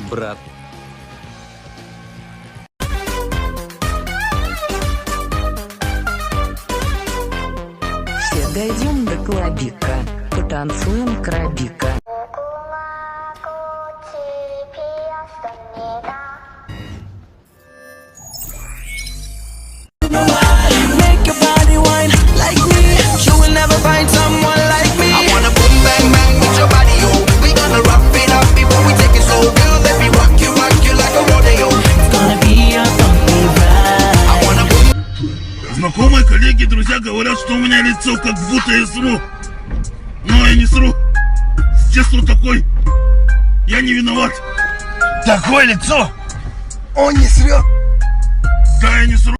брат. Все дойдем до клабика, потанцуем крабика. Make your body wine like me. You will never find someone like me. I wanna boom bang bang with your body, oh. We gonna rock it up before we take it slow. Girl, let me rock you like a rodeo. It's gonna be a bumpy ride. I wanna boom. Знакомые, коллеги, друзья говорят, что у меня лицо как будто я сру. Но я не сру. Честно такой. Я не виноват. Такое лицо. Он не срет. Да, я не сру.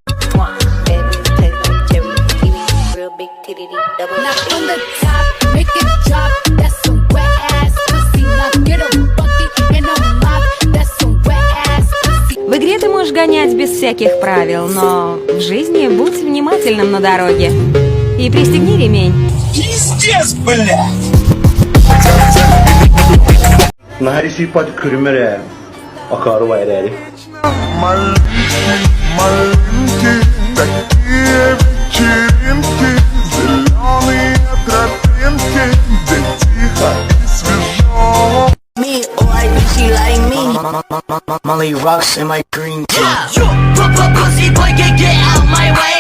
Now from the top, make it drop. That's some wet ass pussy. Now get a bucket and a mop. That's some wet ass pussy. В игре ты можешь гонять без всяких правил, но в жизни будь внимательным на дороге. И пристегни ремень. Пиздец, бля. Нахариси под крымере. Акару вайрери. Маленькие такие вечеринки, зеленые тропинки, где тихо и свежо. Me, oh, I think she like me. Molly rocks in my green tea. You, pussy boy, get out my way.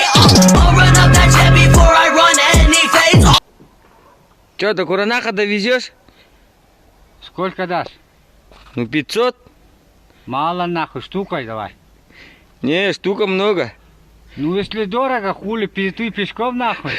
I'll run up that jet before I run any face. Че, до Куранаха довезешь? Сколько дашь? Ну 500? Мало нахуй, штукой давай. Не, штука много. Ну если дорого, хули, ты пешком нахуй.